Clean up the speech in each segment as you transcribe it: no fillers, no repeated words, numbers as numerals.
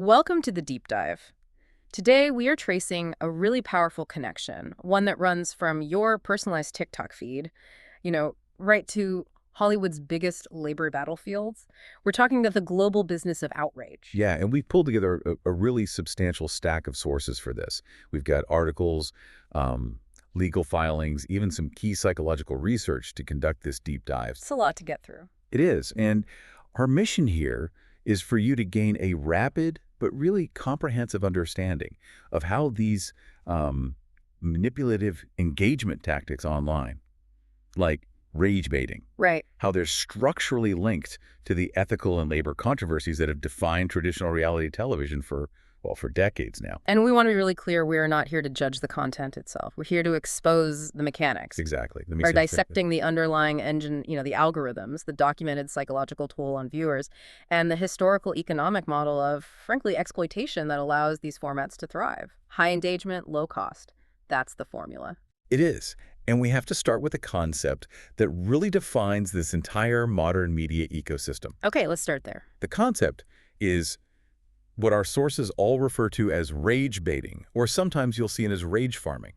Welcome to the deep dive. Today, we are tracing a really powerful connection, one that runs from your personalized TikTok feed, right to Hollywood's biggest labor battlefields. We're talking about the global business of outrage. Yeah, and we've pulled together a really substantial stack of sources for this. We've got articles, legal filings, even some key psychological research to conduct this deep dive. It's a lot to get through. It is, and our mission here is for you to gain a rapid but really comprehensive understanding of how these manipulative engagement tactics online, like rage baiting, Right. how they're structurally linked to the ethical and labor controversies that have defined traditional reality television for decades now. And we want to be really clear, we are not here to judge the content itself. We're here to expose the mechanics. Exactly. Let me Are say dissecting the underlying engine, the algorithms, the documented psychological toll on viewers, and the historical economic model of, frankly, exploitation that allows these formats to thrive. High engagement, low cost. That's the formula. it is. And we have to start with a concept that really defines this entire modern media ecosystem. Okay, let's start there. The concept is what our sources all refer to as rage baiting, or sometimes you'll see it as rage farming.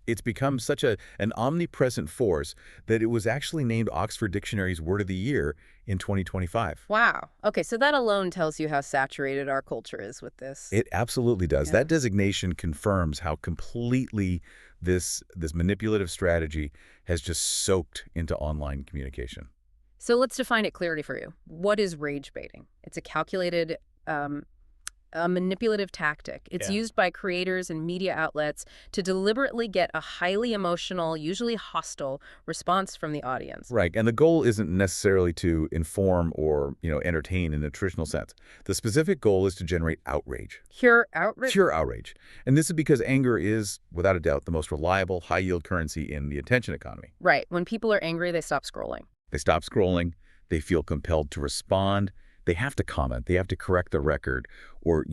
It's become such an omnipresent force that it was actually named Oxford Dictionary's Word of the Year in 2025. Wow. Okay, so that alone tells you how saturated our culture is with this. It absolutely does. Yeah. That designation confirms how completely this manipulative strategy has just soaked into online communication. So let's define it clearly for you. What is rage baiting? It's a calculated a manipulative tactic. It's Yeah. used by creators and media outlets to deliberately get a highly emotional, usually hostile, response from the audience. Right, and the goal isn't necessarily to inform or, entertain in a traditional sense. The specific goal is to generate outrage. Pure outrage? Pure outrage. And this is because anger is, without a doubt, the most reliable, high-yield currency in the attention economy. Right. When people are angry, they stop scrolling. They stop scrolling, they feel compelled to respond, they have to comment, they have to correct the record, or,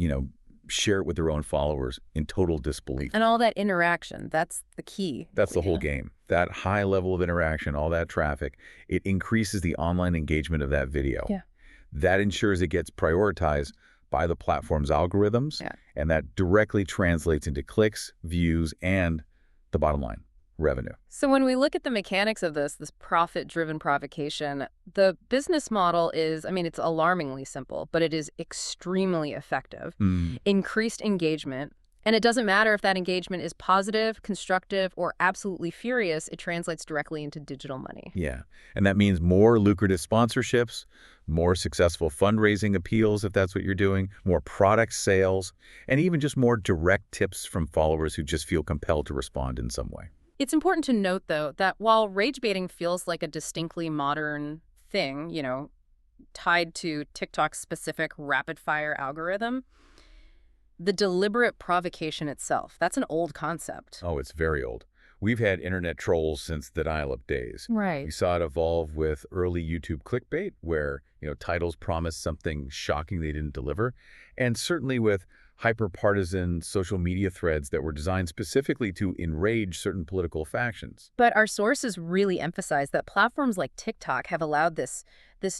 share it with their own followers in total disbelief. And all that interaction, that's the key. That's the whole game. That high level of interaction, all that traffic, it increases the online engagement of that video. Yeah. That ensures it gets prioritized by the platform's algorithms, Yeah. and that directly translates into clicks, views, and the bottom line, revenue. So when we look at the mechanics of this profit-driven provocation, the business model is, it's alarmingly simple, but it is extremely effective. Increased engagement. And it doesn't matter if that engagement is positive, constructive, or absolutely furious, it translates directly into digital money. Yeah, and that means more lucrative sponsorships, more successful fundraising appeals if that's what you're doing, more product sales, and even just more direct tips from followers who just feel compelled to respond in some way. It's important to note, though, that while rage baiting feels like a distinctly modern thing, tied to TikTok's specific rapid-fire algorithm, the deliberate provocation itself, that's an old concept. Oh, it's very old. We've had internet trolls since the dial-up days. Right. We saw it evolve with early YouTube clickbait, where titles promised something shocking they didn't deliver, and certainly with hyper-partisan social media threads that were designed specifically to enrage certain political factions. But our sources really emphasize that platforms like TikTok have allowed this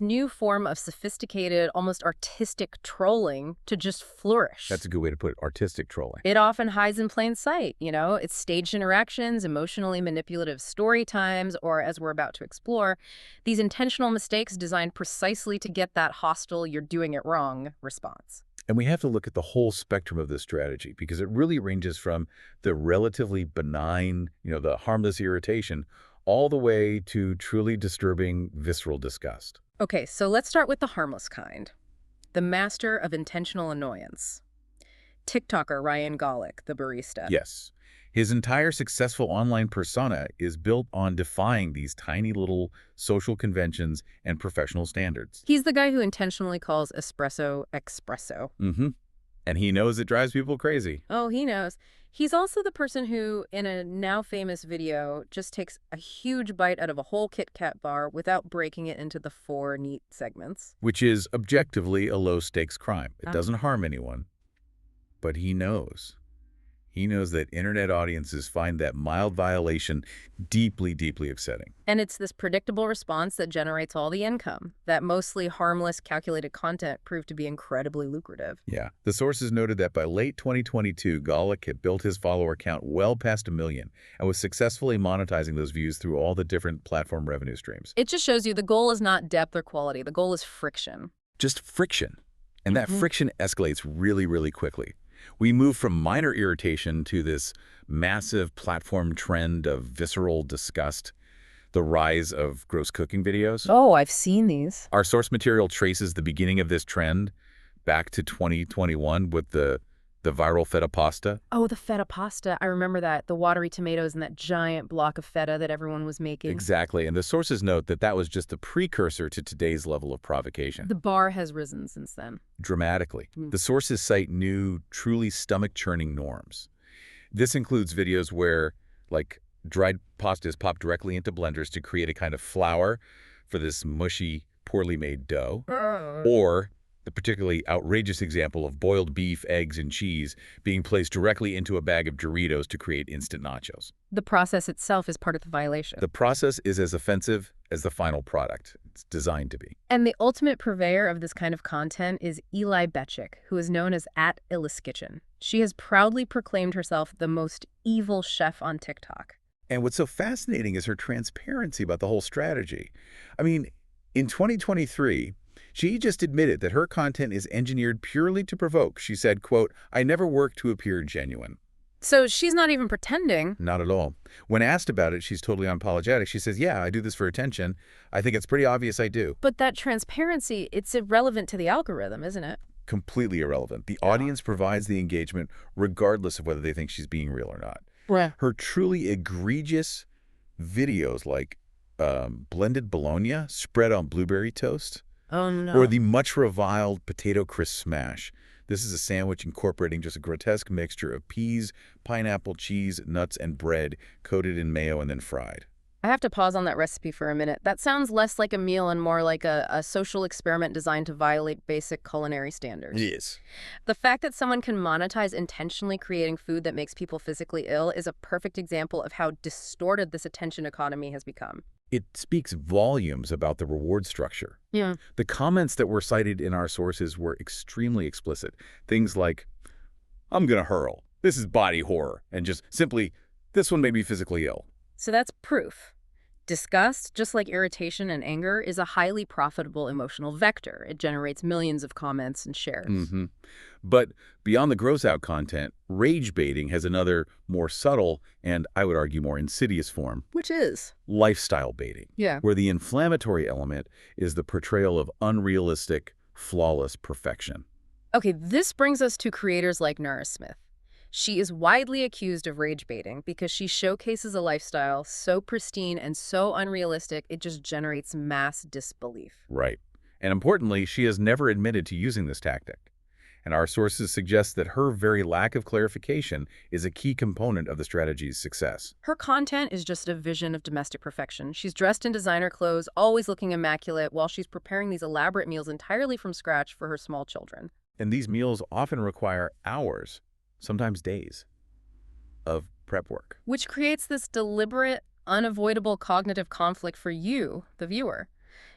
new form of sophisticated, almost artistic trolling to just flourish. That's a good way to put it, artistic trolling. It often hides in plain sight, It's staged interactions, emotionally manipulative story times, or as we're about to explore, these intentional mistakes designed precisely to get that hostile, you're doing it wrong response. And we have to look at the whole spectrum of this strategy because it really ranges from the relatively benign, the harmless irritation, all the way to truly disturbing visceral disgust. Okay, so let's start with the harmless kind. The master of intentional annoyance. TikToker Ryan Golick, the barista. Yes. His entire successful online persona is built on defying these tiny little social conventions and professional standards. He's the guy who intentionally calls espresso espresso. And he knows it drives people crazy. Oh, he knows. He's also the person who, in a now famous video, just takes a huge bite out of a whole Kit Kat bar without breaking it into the 4 neat segments. Which is objectively a low-stakes crime. It doesn't harm anyone. But he knows. He knows that internet audiences find that mild violation deeply, deeply upsetting. And it's this predictable response that generates all the income. That mostly harmless, calculated content proved to be incredibly lucrative. Yeah. The sources noted that by late 2022, Golick had built his follower count well past 1 million and was successfully monetizing those views through all the different platform revenue streams. It just shows you the goal is not depth or quality. The goal is friction. Just friction. And that friction escalates really, really quickly. We move from minor irritation to this massive platform trend of visceral disgust, the rise of gross cooking videos. Oh, I've seen these. Our source material traces the beginning of this trend back to 2021 with the viral feta pasta. Oh, the feta pasta. I remember that. The watery tomatoes and that giant block of feta that everyone was making. Exactly. And the sources note that that was just a precursor to today's level of provocation. The bar has risen since then. Dramatically. The sources cite new, truly stomach-churning norms. This includes videos where, like, dried pasta is popped directly into blenders to create a kind of flour for this mushy, poorly made dough. Or the particularly outrageous example of boiled beef, eggs, and cheese being placed directly into a bag of Doritos to create instant nachos. The process itself is part of the violation. The process is as offensive as the final product. It's designed to be. And the ultimate purveyor of this kind of content is Eli Betchick, who is known as @IllisKitchen. She has proudly proclaimed herself the most evil chef on TikTok. And what's so fascinating is her transparency about the whole strategy. I mean, in 2023, she just admitted that her content is engineered purely to provoke. She said, quote, "I never work to appear genuine." So she's not even pretending. Not at all. When asked about it, she's totally unapologetic. She says, yeah, I do this for attention. I think it's pretty obvious I do. But that transparency, it's irrelevant to the algorithm, isn't it? Completely irrelevant. The audience provides the engagement regardless of whether they think she's being real or not. Right. Her truly egregious videos like blended bologna spread on blueberry toast, Oh, no. or the much reviled potato crisp smash. This is a sandwich incorporating just a grotesque mixture of peas, pineapple, cheese, nuts, and bread coated in mayo and then fried. I have to pause on that recipe for a minute. That sounds less like a meal and more like a social experiment designed to violate basic culinary standards. Yes. The fact that someone can monetize intentionally creating food that makes people physically ill is a perfect example of how distorted this attention economy has become. It speaks volumes about the reward structure. Yeah. The comments that were cited in our sources were extremely explicit. Things like, "I'm gonna hurl. This is body horror." And just simply, "This one made me physically ill." So that's proof. Disgust, just like irritation and anger, is a highly profitable emotional vector. It generates millions of comments and shares. But beyond the gross-out content, rage baiting has another more subtle and, I would argue, more insidious form. Which is? Lifestyle baiting. Yeah. Where the inflammatory element is the portrayal of unrealistic, flawless perfection. Okay, this brings us to creators like Nura Smith. She is widely accused of rage baiting because she showcases a lifestyle so pristine and so unrealistic it just generates mass disbelief. Right. And importantly, she has never admitted to using this tactic. And our sources suggest that her very lack of clarification is a key component of the strategy's success. Her content is just a vision of domestic perfection. She's dressed in designer clothes, always looking immaculate, while she's preparing these elaborate meals entirely from scratch for her small children. And these meals often require hours, sometimes days, of prep work. Which creates this deliberate, unavoidable cognitive conflict for you, the viewer.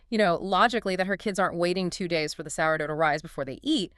You know, logically that her kids aren't waiting 2 days for the sourdough to rise before they eat,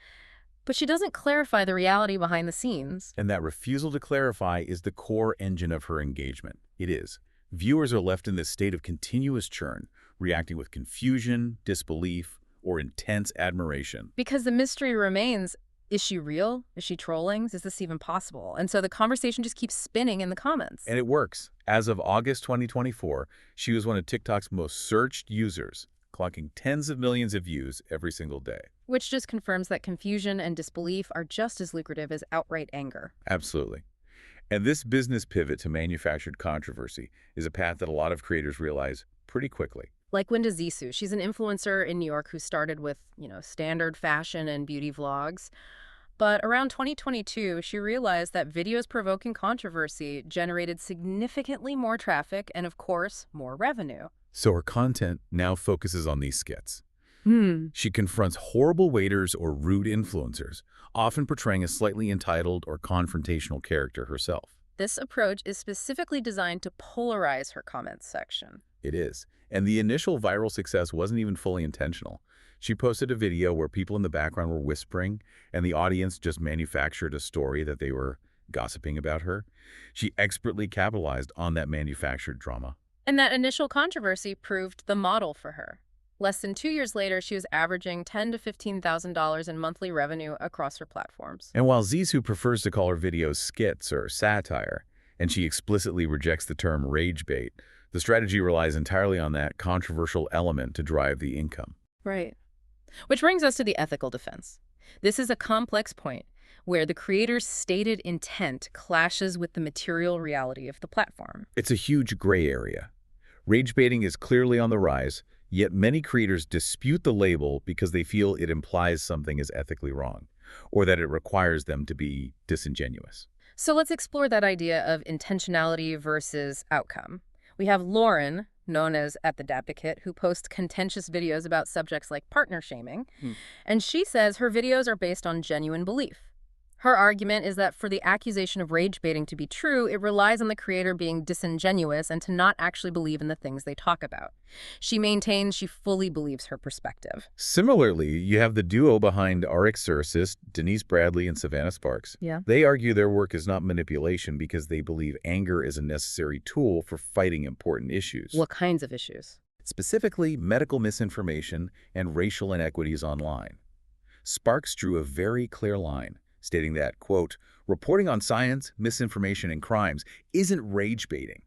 but she doesn't clarify the reality behind the scenes. And that refusal to clarify is the core engine of her engagement. It is. Viewers are left in this state of continuous churn, reacting with confusion, disbelief, or intense admiration. Because the mystery remains, is she real? Is she trolling? Is this even possible? And so the conversation just keeps spinning in the comments. And it works. As of August 2024, she was one of TikTok's most searched users, clocking tens of millions of views every single day. Which just confirms that confusion and disbelief are just as lucrative as outright anger. Absolutely. And this business pivot to manufactured controversy is a path that a lot of creators realize pretty quickly. Like Linda Zissou. She's an influencer in New York who started with, standard fashion and beauty vlogs. But around 2022, she realized that videos provoking controversy generated significantly more traffic and, of course, more revenue. So her content now focuses on these skits. Hmm. She confronts horrible waiters or rude influencers, often portraying a slightly entitled or confrontational character herself. This approach is specifically designed to polarize her comments section. It is. And the initial viral success wasn't even fully intentional. She posted a video where people in the background were whispering, and the audience just manufactured a story that they were gossiping about her. She expertly capitalized on that manufactured drama. And that initial controversy proved the model for her. Less than 2 years later, she was averaging $10,000 to $15,000 in monthly revenue across her platforms. And while Zizou prefers to call her videos skits or satire, and she explicitly rejects the term rage bait, the strategy relies entirely on that controversial element to drive the income. Right. Which brings us to the ethical defense. This is a complex point where the creator's stated intent clashes with the material reality of the platform. It's a huge gray area. Rage baiting is clearly on the rise, yet many creators dispute the label because they feel it implies something is ethically wrong, or that it requires them to be disingenuous. So let's explore that idea of intentionality versus outcome. We have Lauren, known as @the Dabdicate, who posts contentious videos about subjects like partner shaming, and she says her videos are based on genuine belief. Her argument is that for the accusation of rage baiting to be true, it relies on the creator being disingenuous and to not actually believe in the things they talk about. She maintains she fully believes her perspective. Similarly, you have the duo behind Arxuricist, Denise Bradley and Savannah Sparks. Yeah. They argue their work is not manipulation because they believe anger is a necessary tool for fighting important issues. What kinds of issues? Specifically, medical misinformation and racial inequities online. Sparks drew a very clear line, stating that, quote, reporting on science, misinformation, and crimes isn't rage baiting,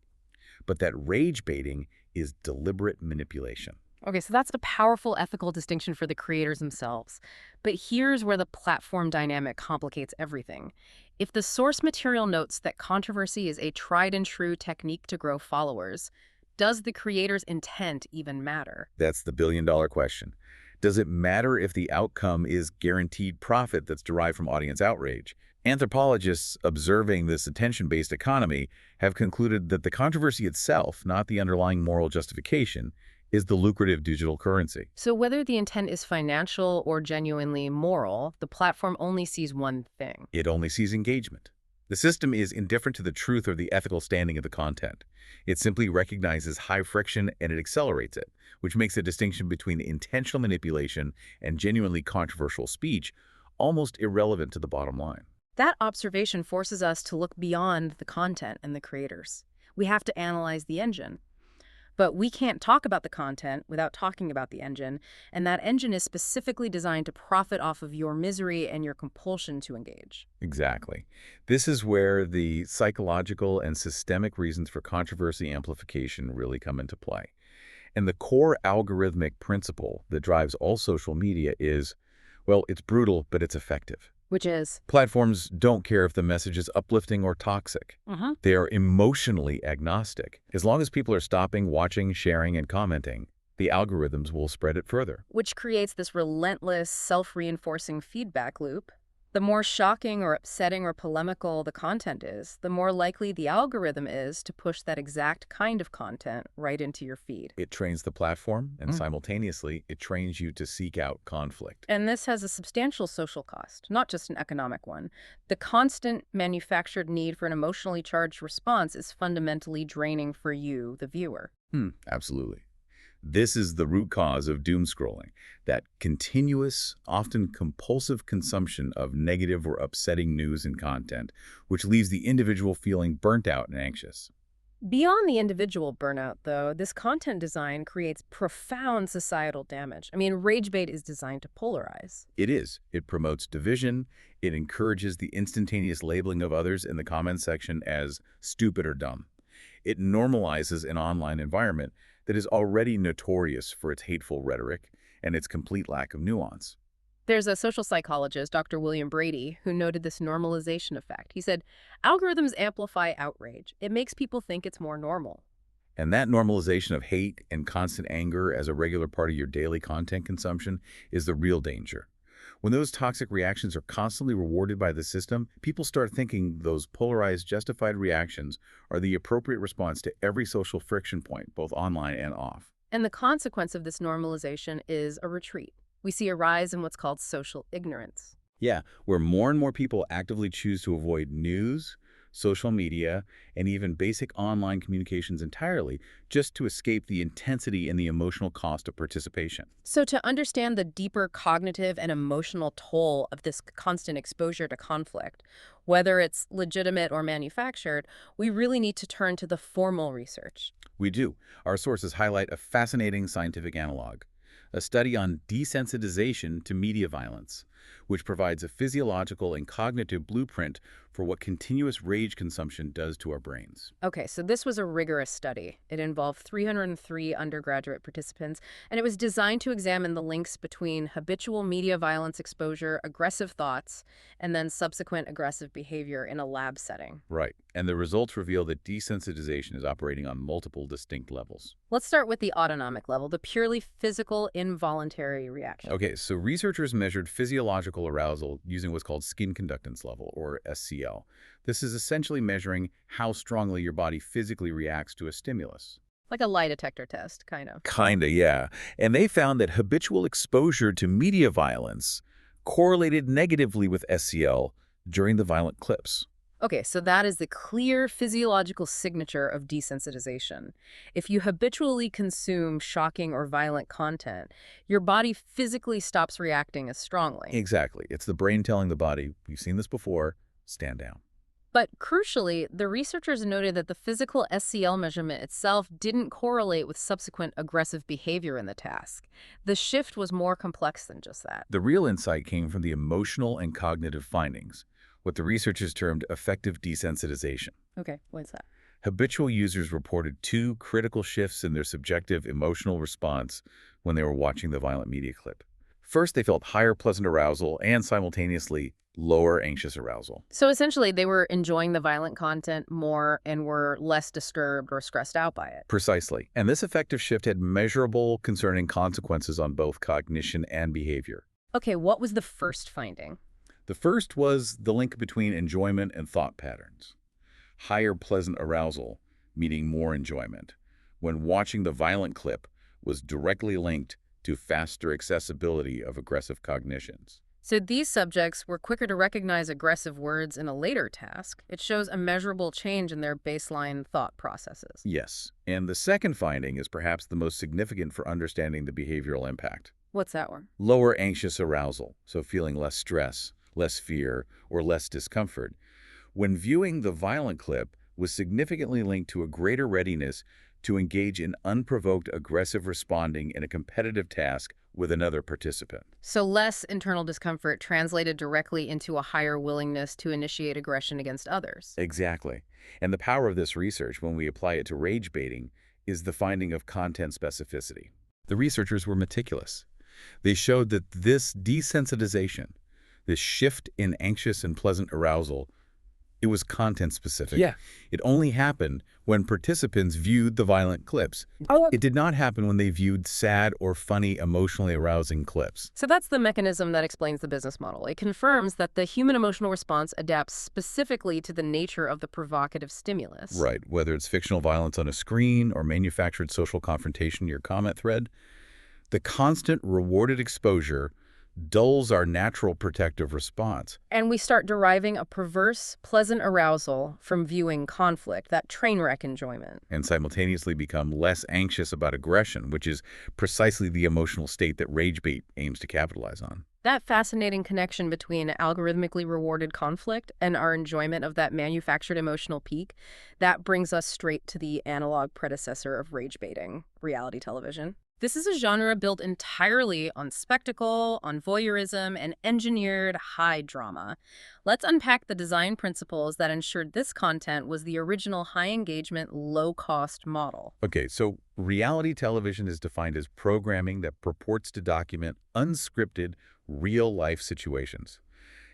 but that rage baiting is deliberate manipulation. Okay, so that's a powerful ethical distinction for the creators themselves. But here's where the platform dynamic complicates everything. If the source material notes that controversy is a tried and true technique to grow followers, does the creator's intent even matter? That's the billion-dollar question. Does it matter if the outcome is guaranteed profit that's derived from audience outrage? Anthropologists observing this attention-based economy have concluded that the controversy itself, not the underlying moral justification, is the lucrative digital currency. So whether the intent is financial or genuinely moral, the platform only sees one thing. It only sees engagement. The system is indifferent to the truth or the ethical standing of the content. It simply recognizes high friction and it accelerates it, which makes the distinction between intentional manipulation and genuinely controversial speech almost irrelevant to the bottom line. That observation forces us to look beyond the content and the creators. We have to analyze the engine. But we can't talk about the content without talking about the engine, and that engine is specifically designed to profit off of your misery and your compulsion to engage. Exactly. This is where the psychological and systemic reasons for controversy amplification really come into play. And the core algorithmic principle that drives all social media is, well, it's brutal, but it's effective. Which is? Platforms don't care if the message is uplifting or toxic. They are emotionally agnostic. As long as people are stopping, watching, sharing, and commenting, the algorithms will spread it further. Which creates this relentless, self-reinforcing feedback loop. The more shocking or upsetting or polemical the content is, the more likely the algorithm is to push that exact kind of content right into your feed. It trains the platform, and simultaneously, it trains you to seek out conflict. And this has a substantial social cost, not just an economic one. The constant manufactured need for an emotionally charged response is fundamentally draining for you, the viewer. Absolutely. This is the root cause of doom scrolling, that continuous, often compulsive consumption of negative or upsetting news and content, which leaves the individual feeling burnt out and anxious. Beyond the individual burnout, though, this content design creates profound societal damage. I mean, rage bait is designed to polarize. It is. It promotes division. It encourages the instantaneous labeling of others in the comment section as stupid or dumb. It normalizes an online environment that is already notorious for its hateful rhetoric and its complete lack of nuance. There's a social psychologist, Dr. William Brady, who noted this normalization effect. He said, algorithms amplify outrage. It makes people think it's more normal. And that normalization of hate and constant anger as a regular part of your daily content consumption is the real danger. When those toxic reactions are constantly rewarded by the system, people start thinking those polarized, justified reactions are the appropriate response to every social friction point, both online and off. And the consequence of this normalization is a retreat. We see a rise in what's called social ignorance. Yeah, where more and more people actively choose to avoid news, social media, and even basic online communications entirely just to escape the intensity and the emotional cost of participation. So to understand the deeper cognitive and emotional toll of this constant exposure to conflict, whether it's legitimate or manufactured, we really need to turn to the formal research. We do. Our sources highlight a fascinating scientific analog, a study on desensitization to media violence, which provides a physiological and cognitive blueprint for what continuous rage consumption does to our brains. Okay, so this was a rigorous study. It involved 303 undergraduate participants, and it was designed to examine the links between habitual media violence exposure, aggressive thoughts, and then subsequent aggressive behavior in a lab setting. Right, and the results reveal that desensitization is operating on multiple distinct levels. Let's start with the autonomic level, the purely physical, involuntary reaction. Okay, so researchers measured physiological arousal using what's called skin conductance level, or SCL. This is essentially measuring how strongly your body physically reacts to a stimulus. Like a lie detector test, kind of. Kinda, yeah. And they found that habitual exposure to media violence correlated negatively with SCL during the violent clips. Okay, so that is the clear physiological signature of desensitization. If you habitually consume shocking or violent content, your body physically stops reacting as strongly. Exactly. It's the brain telling the body, we've seen this before, stand down. But crucially, the researchers noted that the physical SCL measurement itself didn't correlate with subsequent aggressive behavior in the task. The shift was more complex than just that. The real insight came from the emotional and cognitive findings, what the researchers termed effective desensitization. Okay, what's that? Habitual users reported two critical shifts in their subjective emotional response when they were watching the violent media clip. First, they felt higher pleasant arousal and simultaneously lower anxious arousal. So essentially, they were enjoying the violent content more and were less disturbed or stressed out by it. Precisely. And this effective shift had measurable concerning consequences on both cognition and behavior. Okay, what was the first finding? The first was the link between enjoyment and thought patterns. Higher pleasant arousal, meaning more enjoyment, when watching the violent clip was directly linked to faster accessibility of aggressive cognitions. So these subjects were quicker to recognize aggressive words in a later task. It shows a measurable change in their baseline thought processes. Yes, and the second finding is perhaps the most significant for understanding the behavioral impact. What's that one? Lower anxious arousal, so feeling less stress, less fear, or less discomfort, when viewing the violent clip was significantly linked to a greater readiness to engage in unprovoked aggressive responding in a competitive task with another participant. So less internal discomfort translated directly into a higher willingness to initiate aggression against others. Exactly. And the power of this research, when we apply it to rage baiting, is the finding of content specificity. The researchers were meticulous. They showed that this desensitization, this shift in anxious and pleasant arousal, it was content specific. Yeah. It only happened when participants viewed the violent clips. It did not happen when they viewed sad or funny, emotionally arousing clips. So that's the mechanism that explains the business model. It confirms that the human emotional response adapts specifically to the nature of the provocative stimulus. Right, whether it's fictional violence on a screen or manufactured social confrontation in your comment thread, the constant rewarded exposure dulls our natural protective response. And we start deriving a perverse, pleasant arousal from viewing conflict, that train wreck enjoyment. And simultaneously become less anxious about aggression, which is precisely the emotional state that rage bait aims to capitalize on. That fascinating connection between algorithmically rewarded conflict and our enjoyment of that manufactured emotional peak, that brings us straight to the analog predecessor of rage baiting, reality television. This is a genre built entirely on spectacle, on voyeurism, and engineered high drama. Let's unpack the design principles that ensured this content was the original high-engagement, low-cost model. Okay, so reality television is defined as programming that purports to document unscripted, real-life situations.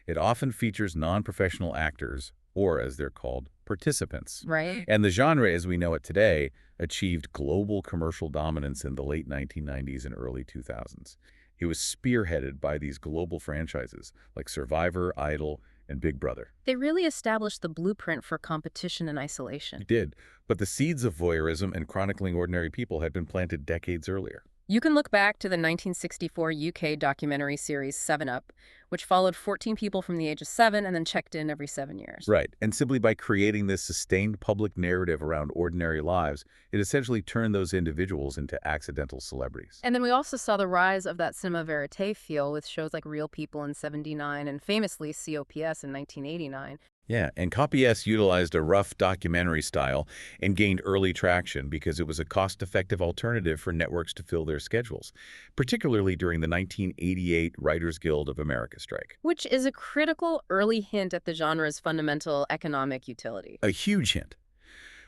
It often features non-professional actors, or as they're called, participants. Right. And the genre, as we know it today, achieved global commercial dominance in the late 1990s and early 2000s. It was spearheaded by these global franchises like Survivor, Idol, and Big Brother. They really established the blueprint for competition and isolation. It did, but the seeds of voyeurism and chronicling ordinary people had been planted decades earlier. You can look back to the 1964 UK documentary series 7 Up, which followed 14 people from the age of 7 and then checked in every 7 years. Right, and simply by creating this sustained public narrative around ordinary lives, it essentially turned those individuals into accidental celebrities. And then we also saw the rise of that cinema verite feel with shows like Real People in '79 and famously COPS in 1989. Yeah, and COPS utilized a rough documentary style and gained early traction because it was a cost-effective alternative for networks to fill their schedules, particularly during the 1988 Writers Guild of America strike. Which is a critical early hint at the genre's fundamental economic utility. A huge hint.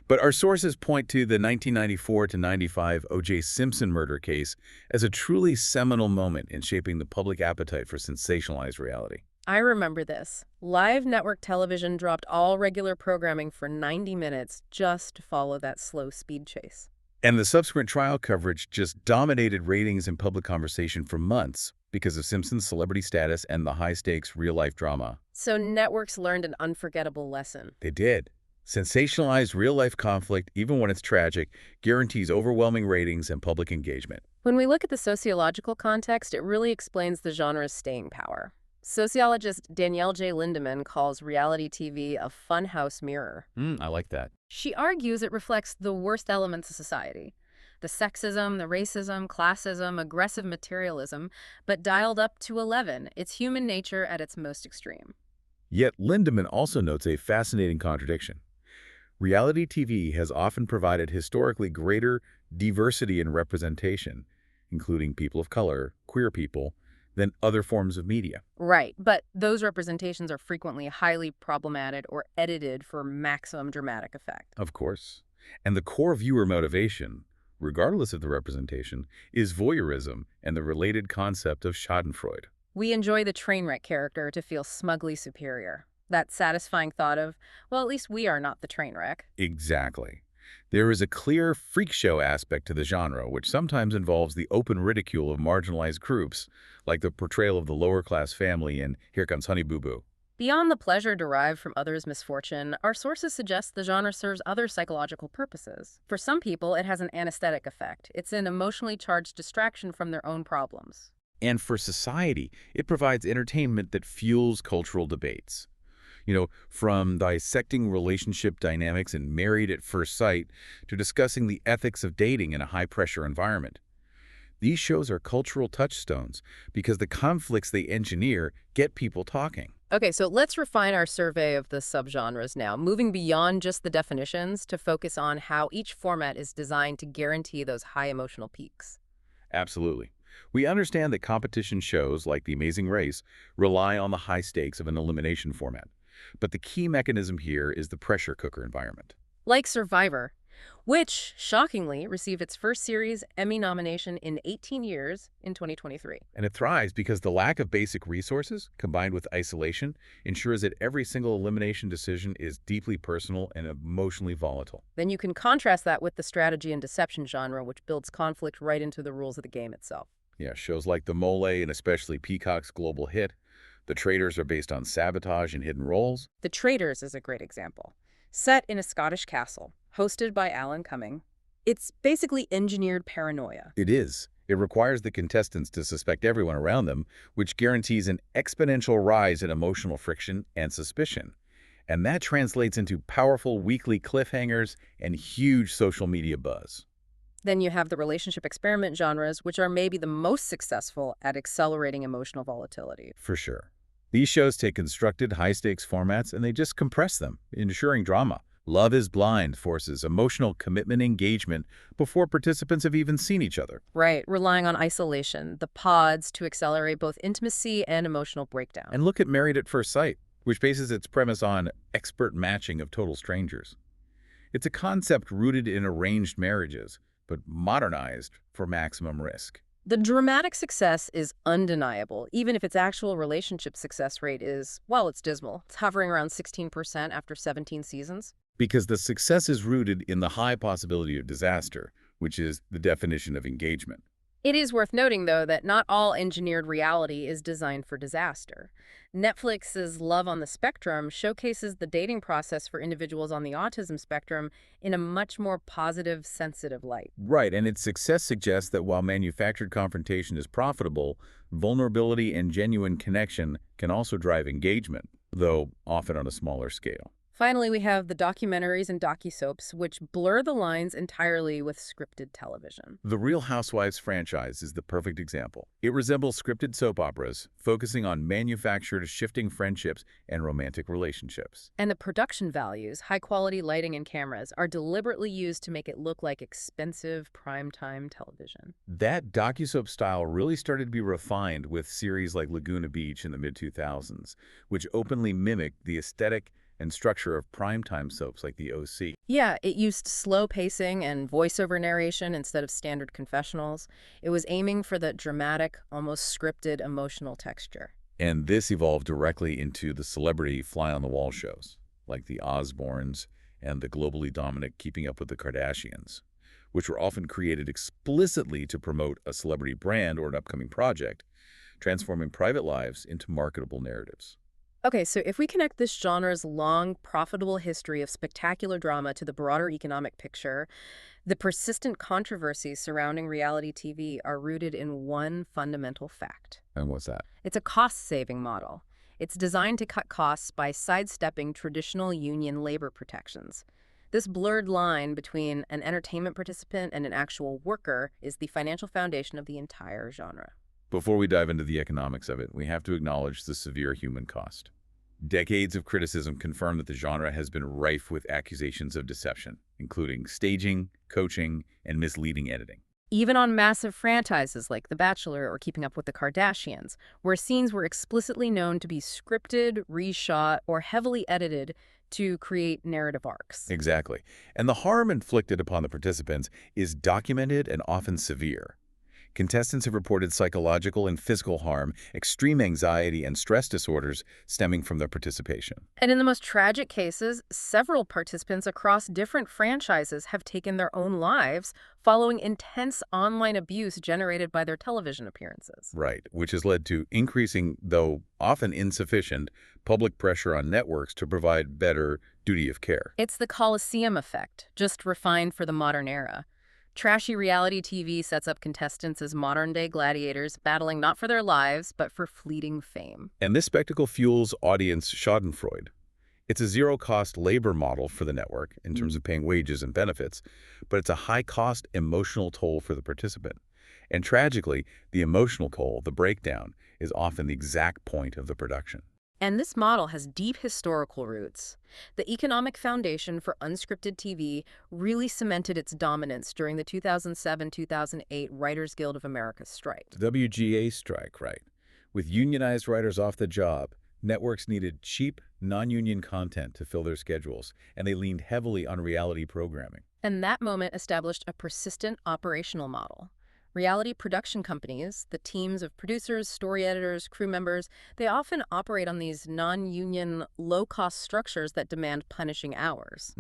But our sources point to the 1994 to 95 O.J. Simpson murder case as a truly seminal moment in shaping the public appetite for sensationalized reality. I remember this. Live network television dropped all regular programming for 90 minutes just to follow that slow speed chase. And the subsequent trial coverage just dominated ratings and public conversation for months because of Simpson's celebrity status and the high-stakes real-life drama. So networks learned an unforgettable lesson. They did. Sensationalized real-life conflict, even when it's tragic, guarantees overwhelming ratings and public engagement. When we look at the sociological context, it really explains the genre's staying power. Sociologist Danielle J. Lindemann calls reality TV a funhouse mirror. I like that. She argues it reflects the worst elements of society. The sexism, the racism, classism, aggressive materialism, but dialed up to 11. It's human nature at its most extreme. Yet Lindemann also notes a fascinating contradiction. Reality TV has often provided historically greater diversity and representation, including people of color, queer people, than other forms of media. Right, but those representations are frequently highly problematic or edited for maximum dramatic effect. Of course. And the core viewer motivation, regardless of the representation, is voyeurism and the related concept of schadenfreude. We enjoy the train wreck character to feel smugly superior. That satisfying thought of, well, at least we are not the train wreck. Exactly. There is a clear freak show aspect to the genre, which sometimes involves the open ridicule of marginalized groups, like the portrayal of the lower-class family in Here Comes Honey Boo Boo. Beyond the pleasure derived from others' misfortune, our sources suggest the genre serves other psychological purposes. For some people, it has an anesthetic effect. It's an emotionally charged distraction from their own problems. And for society, it provides entertainment that fuels cultural debates. From dissecting relationship dynamics in Married at First Sight to discussing the ethics of dating in a high-pressure environment. These shows are cultural touchstones because the conflicts they engineer get people talking. Okay, so let's refine our survey of the subgenres now, moving beyond just the definitions to focus on how each format is designed to guarantee those high emotional peaks. Absolutely. We understand that competition shows like The Amazing Race rely on the high stakes of an elimination format. But the key mechanism here is the pressure cooker environment. Like Survivor, which, shockingly, received its first series Emmy nomination in 18 years in 2023. And it thrives because the lack of basic resources, combined with isolation, ensures that every single elimination decision is deeply personal and emotionally volatile. Then you can contrast that with the strategy and deception genre, which builds conflict right into the rules of the game itself. Yeah, shows like The Mole and especially Peacock's global hit, The Traitors, are based on sabotage and hidden roles. The Traitors is a great example. Set in a Scottish castle, hosted by Alan Cumming, it's basically engineered paranoia. It is. It requires the contestants to suspect everyone around them, which guarantees an exponential rise in emotional friction and suspicion. And that translates into powerful weekly cliffhangers and huge social media buzz. Then you have the relationship experiment genres, which are maybe the most successful at accelerating emotional volatility. For sure. These shows take constructed, high-stakes formats and they just compress them, ensuring drama. Love is Blind forces emotional commitment engagement before participants have even seen each other. Right, relying on isolation, the pods to accelerate both intimacy and emotional breakdown. And look at Married at First Sight, which bases its premise on expert matching of total strangers. It's a concept rooted in arranged marriages, but modernized for maximum risk. The dramatic success is undeniable, even if its actual relationship success rate is, well, it's dismal. It's hovering around 16% after 17 seasons. Because the success is rooted in the high possibility of disaster, which is the definition of engagement. It is worth noting, though, that not all engineered reality is designed for disaster. Netflix's Love on the Spectrum showcases the dating process for individuals on the autism spectrum in a much more positive, sensitive light. Right, and its success suggests that while manufactured confrontation is profitable, vulnerability and genuine connection can also drive engagement, though often on a smaller scale. Finally, we have the documentaries and docusoaps, which blur the lines entirely with scripted television. The Real Housewives franchise is the perfect example. It resembles scripted soap operas, focusing on manufactured shifting friendships and romantic relationships. And the production values, high-quality lighting and cameras, are deliberately used to make it look like expensive primetime television. That docusoap style really started to be refined with series like Laguna Beach in the mid-2000s, which openly mimicked the aesthetic and structure of primetime soaps like The OC. Yeah, it used slow pacing and voiceover narration instead of standard confessionals. It was aiming for the dramatic, almost scripted emotional texture. And this evolved directly into the celebrity fly-on-the-wall shows, like The Osbournes and the globally dominant Keeping Up with the Kardashians, which were often created explicitly to promote a celebrity brand or an upcoming project, transforming private lives into marketable narratives. Okay, so if we connect this genre's long, profitable history of spectacular drama to the broader economic picture, the persistent controversies surrounding reality TV are rooted in one fundamental fact. And what's that? It's a cost-saving model. It's designed to cut costs by sidestepping traditional union labor protections. This blurred line between an entertainment participant and an actual worker is the financial foundation of the entire genre. Before we dive into the economics of it, we have to acknowledge the severe human cost. Decades of criticism confirm that the genre has been rife with accusations of deception, including staging, coaching, and misleading editing. Even on massive franchises like The Bachelor or Keeping Up with the Kardashians, where scenes were explicitly known to be scripted, reshot, or heavily edited to create narrative arcs. Exactly. And the harm inflicted upon the participants is documented and often severe. Contestants have reported psychological and physical harm, extreme anxiety, and stress disorders stemming from their participation. And in the most tragic cases, several participants across different franchises have taken their own lives following intense online abuse generated by their television appearances. Right, which has led to increasing, though often insufficient, public pressure on networks to provide better duty of care. It's the Coliseum effect, just refined for the modern era. Trashy reality TV sets up contestants as modern-day gladiators, battling not for their lives, but for fleeting fame. And this spectacle fuels audience schadenfreude. It's a zero-cost labor model for the network in terms of paying wages and benefits, but it's a high-cost emotional toll for the participant. And tragically, the emotional toll, the breakdown, is often the exact point of the production. And this model has deep historical roots. The economic foundation for unscripted TV really cemented its dominance during the 2007-2008 Writers Guild of America strike. The WGA strike, right. With unionized writers off the job, networks needed cheap, non-union content to fill their schedules, and they leaned heavily on reality programming. And that moment established a persistent operational model. Reality production companies, the teams of producers, story editors, crew members, they often operate on these non-union, low-cost structures that demand punishing hours.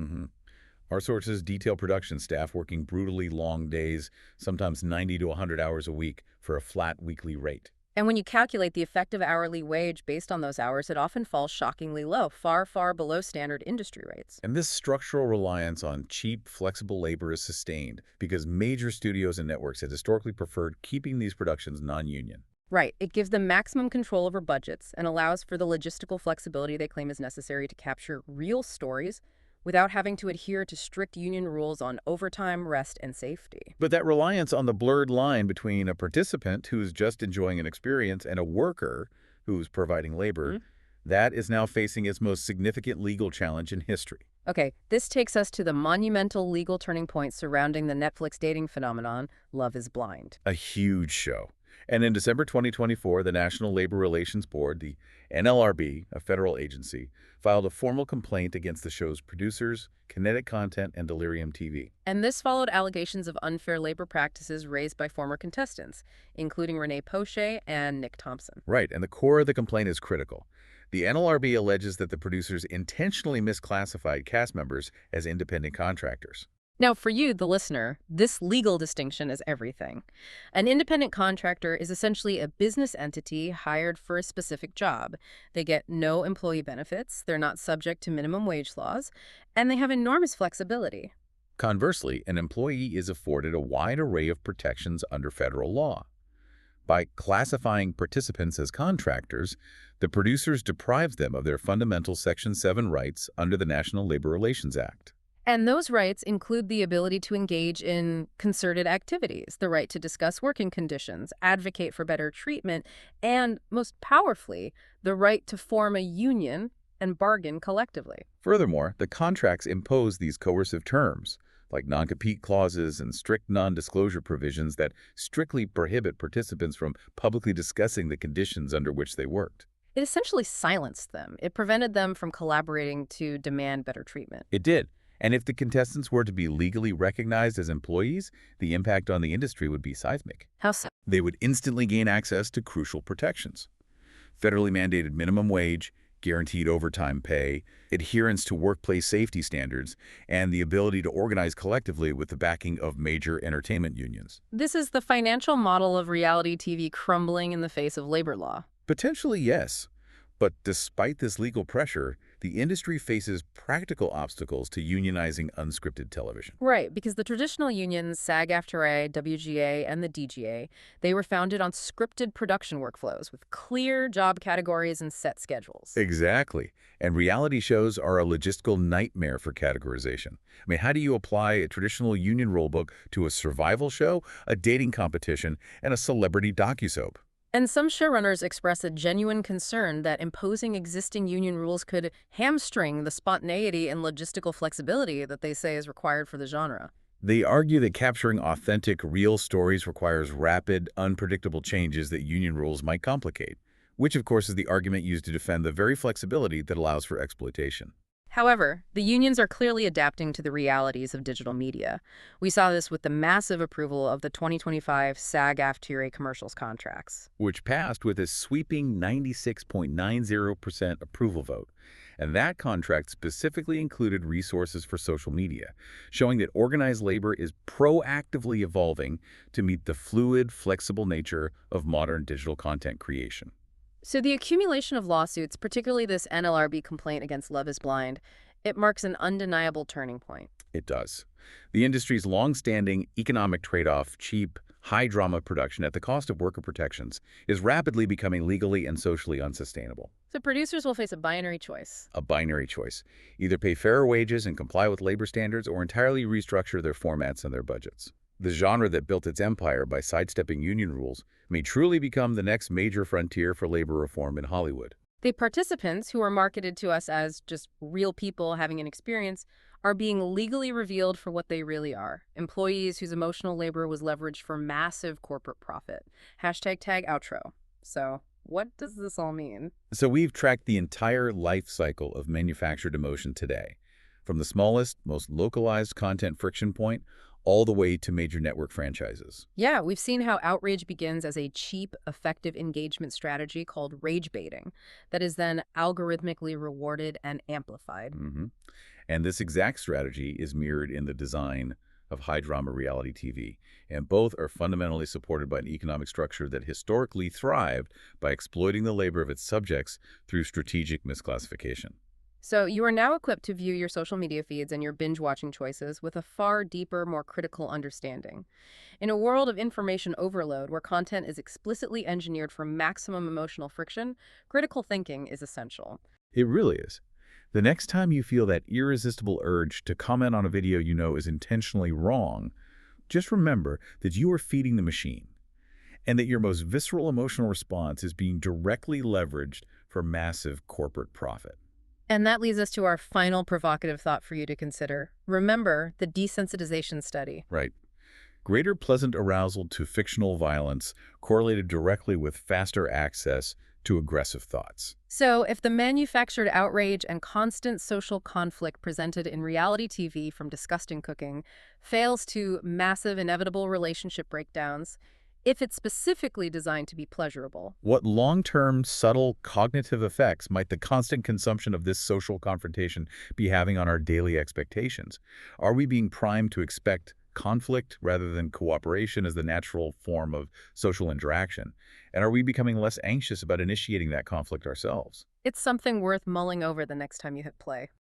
Our sources detail production staff working brutally long days, sometimes 90 to 100 hours a week, for a flat weekly rate. And when you calculate the effective hourly wage based on those hours, it often falls shockingly low, far, far below standard industry rates. And this structural reliance on cheap, flexible labor is sustained because major studios and networks had historically preferred keeping these productions non-union. Right. It gives them maximum control over budgets and allows for the logistical flexibility they claim is necessary to capture real stories without having to adhere to strict union rules on overtime, rest, and safety. But that reliance on the blurred line between a participant who's just enjoying an experience and a worker who's providing labor, that is now facing its most significant legal challenge in history. Okay, this takes us to the monumental legal turning point surrounding the Netflix dating phenomenon, Love is Blind. A huge show. And in December 2024, the National Labor Relations Board, the NLRB, a federal agency, filed a formal complaint against the show's producers, Kinetic Content, and Delirium TV. And this followed allegations of unfair labor practices raised by former contestants, including Renee Poche and Nick Thompson. Right, and the core of the complaint is critical. The NLRB alleges that the producers intentionally misclassified cast members as independent contractors. Now, for you, the listener, this legal distinction is everything. An independent contractor is essentially a business entity hired for a specific job. They get no employee benefits, they're not subject to minimum wage laws, and they have enormous flexibility. Conversely, an employee is afforded a wide array of protections under federal law. By classifying participants as contractors, the producers deprives them of their fundamental Section 7 rights under the National Labor Relations Act. And those rights include the ability to engage in concerted activities, the right to discuss working conditions, advocate for better treatment, and, most powerfully, the right to form a union and bargain collectively. Furthermore, the contracts impose these coercive terms, like non-compete clauses and strict non-disclosure provisions that strictly prohibit participants from publicly discussing the conditions under which they worked. It essentially silenced them. It prevented them from collaborating to demand better treatment. It did. And if the contestants were to be legally recognized as employees, the impact on the industry would be seismic. How so? They would instantly gain access to crucial protections: federally mandated minimum wage, guaranteed overtime pay, adherence to workplace safety standards, and the ability to organize collectively with the backing of major entertainment unions. This is the financial model of reality TV crumbling in the face of labor law. Potentially, yes. But despite this legal pressure, the industry faces practical obstacles to unionizing unscripted television. Right, because the traditional unions, SAG-AFTRA, WGA, and the DGA, they were founded on scripted production workflows with clear job categories and set schedules. Exactly. And reality shows are a logistical nightmare for categorization. I mean, how do you apply a traditional union rulebook to a survival show, a dating competition, and a celebrity docusoap? And some showrunners express a genuine concern that imposing existing union rules could hamstring the spontaneity and logistical flexibility that they say is required for the genre. They argue that capturing authentic, real stories requires rapid, unpredictable changes that union rules might complicate, which of course is the argument used to defend the very flexibility that allows for exploitation. However, the unions are clearly adapting to the realities of digital media. We saw this with the massive approval of the 2025 SAG-AFTRA commercials contracts, Which passed with a sweeping 96.90% approval vote. And that contract specifically included resources for social media, showing that organized labor is proactively evolving to meet the fluid, flexible nature of modern digital content creation. So the accumulation of lawsuits, particularly this NLRB complaint against Love is Blind, it marks an undeniable turning point. It does. The industry's long-standing economic trade-off, cheap, high-drama production at the cost of worker protections, is rapidly becoming legally and socially unsustainable. So producers will face a binary choice. A binary choice. Either pay fairer wages and comply with labor standards or entirely restructure their formats and their budgets. The genre that built its empire by sidestepping union rules may truly become the next major frontier for labor reform in Hollywood. The participants, who are marketed to us as just real people having an experience, are being legally revealed for what they really are: employees whose emotional labor was leveraged for massive corporate profit. #tag outro. So what does this all mean? So we've tracked the entire life cycle of manufactured emotion today, from the smallest, most localized content friction point all the way to major network franchises. Yeah, we've seen how outrage begins as a cheap, effective engagement strategy called rage baiting that is then algorithmically rewarded and amplified. And this exact strategy is mirrored in the design of high-drama reality TV, and both are fundamentally supported by an economic structure that historically thrived by exploiting the labor of its subjects through strategic misclassification. So you are now equipped to view your social media feeds and your binge-watching choices with a far deeper, more critical understanding. In a world of information overload where content is explicitly engineered for maximum emotional friction, critical thinking is essential. It really is. The next time you feel that irresistible urge to comment on a video you know is intentionally wrong, just remember that you are feeding the machine, and that your most visceral emotional response is being directly leveraged for massive corporate profit. And that leads us to our final provocative thought for you to consider. Remember the desensitization study. Right. Greater pleasant arousal to fictional violence correlated directly with faster access to aggressive thoughts. So if the manufactured outrage and constant social conflict presented in reality TV, from disgusting cooking, fails to massive inevitable relationship breakdowns, if it's specifically designed to be pleasurable. What long-term, subtle cognitive effects might the constant consumption of this social confrontation be having on our daily expectations? Are we being primed to expect conflict rather than cooperation as the natural form of social interaction? And are we becoming less anxious about initiating that conflict ourselves? It's something worth mulling over the next time you hit play.